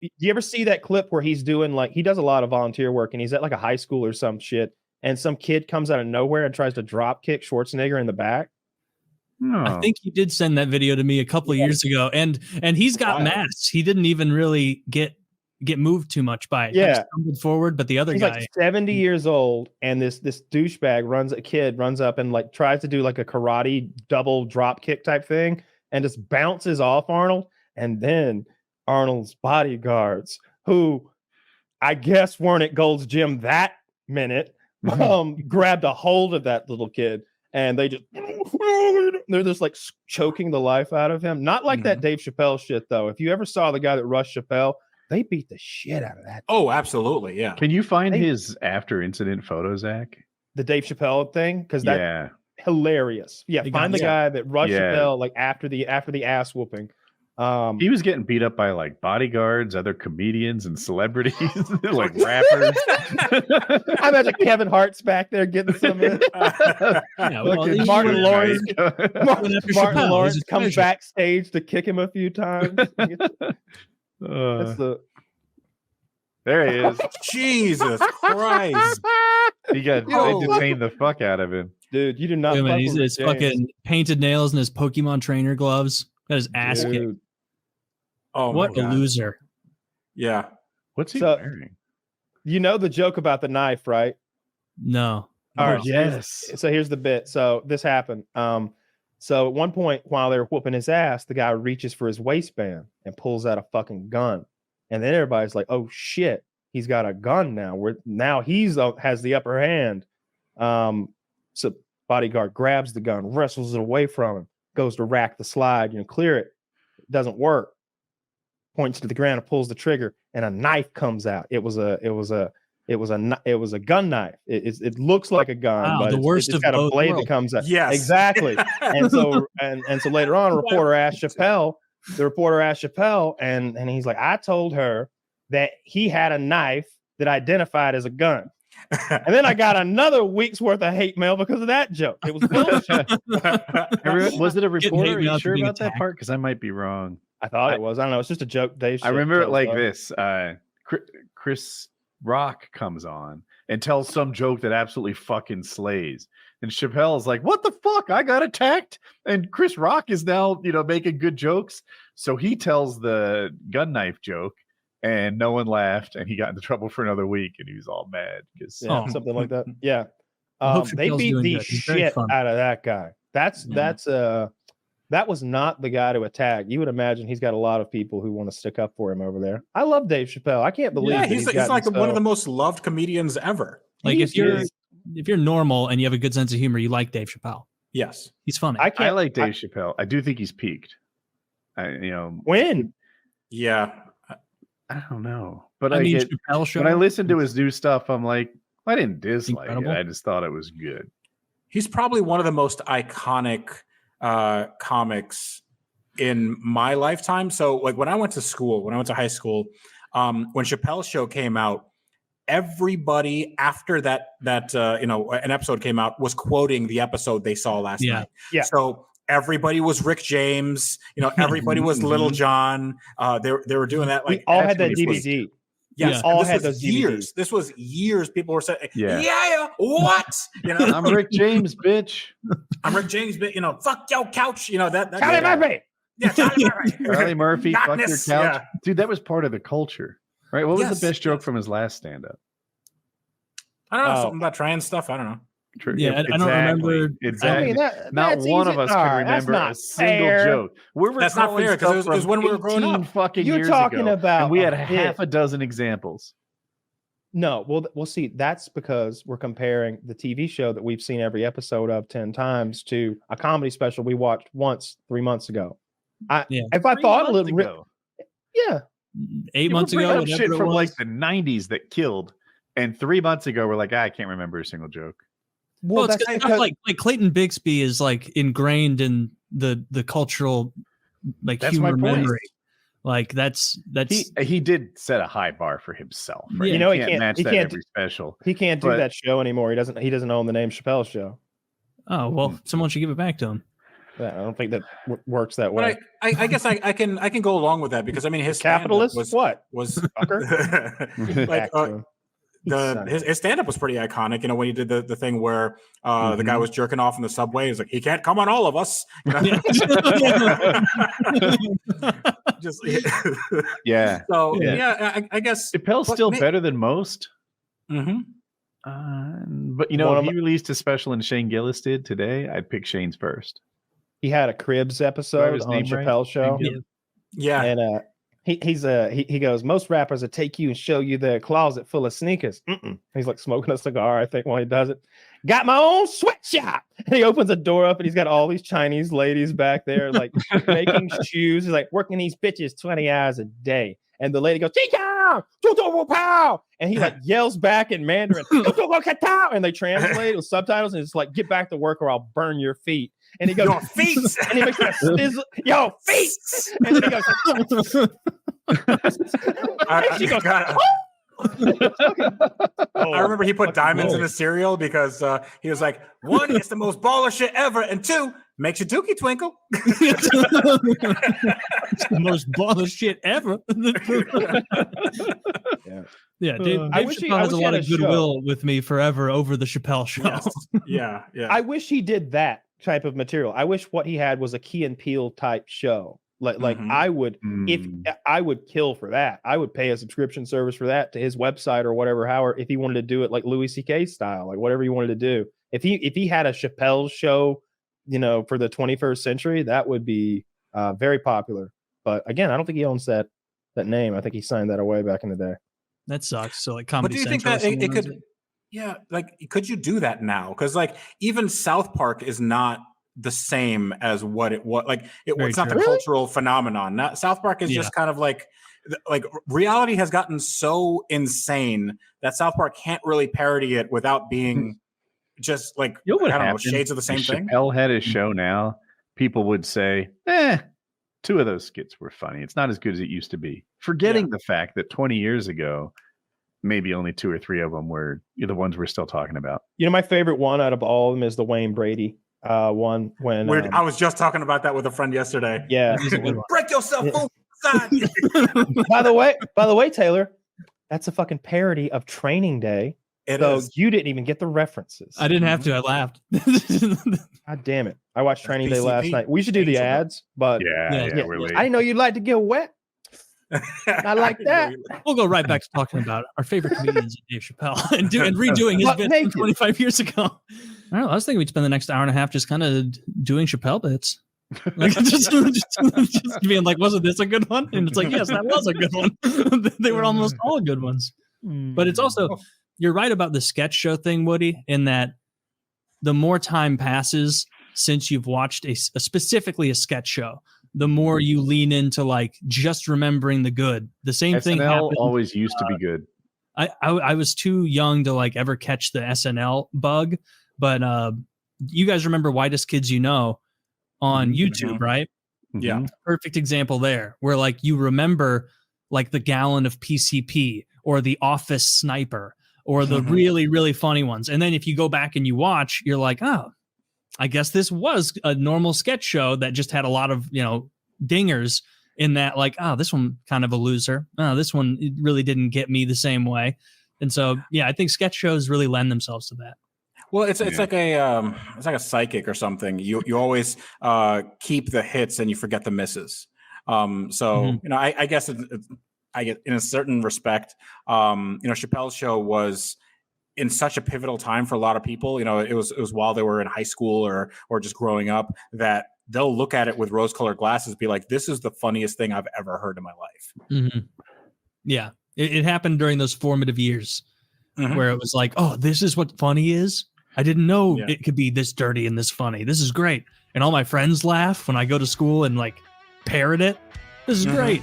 you ever see that clip where he's doing like he does a lot of volunteer work and he's at like a high school or some shit and some kid comes out of nowhere and tries to drop kick Schwarzenegger in the back? No. I think you did send that video to me a couple of years ago, and he's got masks. He didn't even really get moved too much by it. Yeah, kind of stumbled forward, but the other he's guy, like 70 years old, and this douchebag runs up and like tries to do like a karate double drop kick type thing, and just bounces off Arnold, and then Arnold's bodyguards, who I guess weren't at Gold's Gym that minute, grabbed a hold of that little kid, and they're just like choking the life out of him. Not like that Dave Chappelle shit though. If you ever saw the guy that rushed Chappelle, they beat the shit out of that. Oh, absolutely, yeah. Can you find his after incident photo, Zach? The Dave Chappelle thing, because that's hilarious. Yeah, find the guy that rushed Chappelle like after the ass whooping. He was getting beat up by like bodyguards, other comedians, and celebrities, like rappers. I imagine Kevin Hart's back there getting some in. Martin Lawrence comes backstage to kick him a few times. There he is. Jesus Christ. They detained the fuck out of him. Dude, you do not. He's his fucking painted nails and his Pokemon trainer gloves. Got his ass kicked. Oh, what a loser. Yeah. What's he wearing? You know the joke about the knife, right? No. All right. Yes. So here's the bit. So this happened. So at one point while they're whooping his ass, the guy reaches for his waistband and pulls out a fucking gun. And then everybody's like, oh shit, he's got a gun now. Now he's has the upper hand. So bodyguard grabs the gun, wrestles it away from him, goes to rack the slide, clear it. It doesn't work. Points to the ground and pulls the trigger, and a knife comes out. It was a gun knife. It looks like a gun, but it's got a blade that comes out. Yes, exactly. and so later on, the reporter asked Chappelle, and he's like, I told her that he had a knife that identified as a gun. And then I got another week's worth of hate mail because of that joke. It was bullshit. Was it a reporter? Are you sure about that part? Because I might be wrong. I thought it was. I don't know. It's just a joke. Dave. I remember it like this. Chris Rock comes on and tells some joke that absolutely fucking slays. And Chappelle's like, what the fuck? I got attacked. And Chris Rock is now, making good jokes. So he tells the gun knife joke and no one laughed. And he got into trouble for another week. And he was all mad. Something like that. Yeah. They beat the shit out of that guy. That was not the guy to attack. You would imagine he's got a lot of people who want to stick up for him over there. I love Dave Chappelle. I can't believe he's like one of the most loved comedians ever. Like if you're normal and you have a good sense of humor, you like Dave Chappelle. Yes, he's funny. I like Dave Chappelle. I do think he's peaked. When? Yeah, I don't know, but Chappelle show. When I listen to his new stuff, I'm like, I didn't dislike it. I just thought it was good. He's probably one of the most iconic comics in my lifetime. So like when I went to high school, when Chappelle's show came out, everybody after that an episode came out was quoting the episode they saw last night. Yeah. So everybody was Rick James, everybody was Little John. They were doing that. Like we all had that DVD. Yes, all had those years. DVDs. This was years. People were saying, what? I'm Rick James, bitch. I'm Rick James, bitch. Fuck your couch. That Charlie Murphy. Yeah, Charlie Murphy. Charlie Murphy, fuck your couch. Yeah. Dude, that was part of the culture, right? What was the best joke from his last stand-up? I don't know. Something about trans stuff. I don't know. True. Yeah, exactly. I don't remember. Exactly. Not one of us can remember a single joke. That's not fair because it was when we were growing up. Fucking You're talking about, and we had half a dozen examples. No, we'll see. That's because we're comparing the TV show that we've seen every episode of 10 times to a comedy special we watched once 3 months ago. If I thought a little ago. 8 months ago, shit from like the 90s that killed, and 3 months ago we're like, I can't remember a single joke. Well, it's kind of like Clayton Bigsby is like ingrained in the cultural humor memory. Like that's he did set a high bar for himself. Right? Yeah. He can't match that every special. He can't do that show anymore. He doesn't own the name Chappelle Show. Oh well, someone should give it back to him. I don't think that works that way. But I guess I can go along with that because I mean his capitalist was fucker. His stand-up was pretty iconic. You know, when he did the thing where the guy was jerking off in the subway. He's like, he can't come on all of us. You know? Just yeah. So I guess Chappelle's still better than most. Mm-hmm. But you know, if he released a special and Shane Gillis did today, I'd pick Shane's first. He had a Cribs episode on Chappelle's show. Yeah. And he goes, most rappers will take you and show you their closet full of sneakers. He's like smoking a cigar, I think, while he does it. Got my own sweatshop. And he opens the door up and he's got all these Chinese ladies back there like making shoes. He's like working these bitches 20 hours a day. And the lady goes, pow! And he like yells back in Mandarin, and they translate with subtitles, and it's like, get back to work or I'll burn your feet. And he goes, your feet, and he makes that sizzle, yo, feet. And then he goes, she goes, I remember he put diamonds in his cereal because he was like, one, it's the most baller shit ever, and two, makes your dookie twinkle. It's the most baller shit ever. Yeah, Dave Chappelle has a lot of goodwill with me forever over the Chappelle show. Yes. Yeah. I wish he did that type of material. I wish what he had was a Key and Peele type show. Like I would, if I would kill for that, I would pay a subscription service for that to his website or whatever. However, if he wanted to do it like Louis C.K. style, like whatever he wanted to do, if he had a Chappelle show, you know, for the 21st century, that would be very popular. But again, I don't think he owns that name. I think he signed that away back in the day. That sucks. So like Comedy Central. But do you think that it could? Yeah, like could you do that now? Because like even South Park is not the same as what it was. Like it's not the cultural phenomenon. South Park is just kind of like reality has gotten so insane that South Park can't really parody it without being just like I don't know, shades of the same thing. Chappelle had his show now. People would say, two of those skits were funny. It's not as good as it used to be. Forgetting the fact that 20 years ago, maybe only 2 or 3 of them were the ones we're still talking about. You know, my favorite one out of all of them is the Wayne Brady one. When I was just talking about that with a friend yesterday. Yeah, break yourself open. By the way, Taylor, that's a fucking parody of Training Day. You didn't even get the references. I didn't have to. I laughed. God damn it! I watched Training Day last night. We should do the ads, but we're late. I didn't know you'd like to get wet. I like that. We'll go right back to talking about our favorite comedians, Dave Chappelle, and redoing his bits from 25 years ago. I don't know. I was thinking we'd spend the next hour and a half just kind of doing Chappelle bits. Like just being like, wasn't this a good one? And it's like, yes, that was a good one. They were almost all good ones. But it's also, you're right about the sketch show thing, Woody, in that the more time passes since you've watched specifically a sketch show, the more you lean into like just remembering the good. The same SNL thing happened. Always used to be good. I was too young to like ever catch the SNL bug, but you guys remember Whitest Kids You Know on YouTube, right? Yeah. Perfect example there, where like you remember like the gallon of PCP or the Office Sniper or the really, really funny ones. And then if you go back and you watch, you're like, oh, I guess this was a normal sketch show that just had a lot of, dingers in that, like, oh, this one kind of a loser. Oh, this one really didn't get me the same way. And so, yeah, I think sketch shows really lend themselves to that. Well, it's like a psychic or something. You always keep the hits and you forget the misses. I guess I get in a certain respect, Chappelle's show was in such a pivotal time for a lot of people. It was while they were in high school or just growing up that they'll look at it with rose-colored glasses, be like, this is the funniest thing I've ever heard in my life. Mm-hmm. Yeah, it happened during those formative years where it was like, oh, this is what funny is. I didn't know it could be this dirty and this funny. This is great. And all my friends laugh when I go to school and like parrot it. This is great.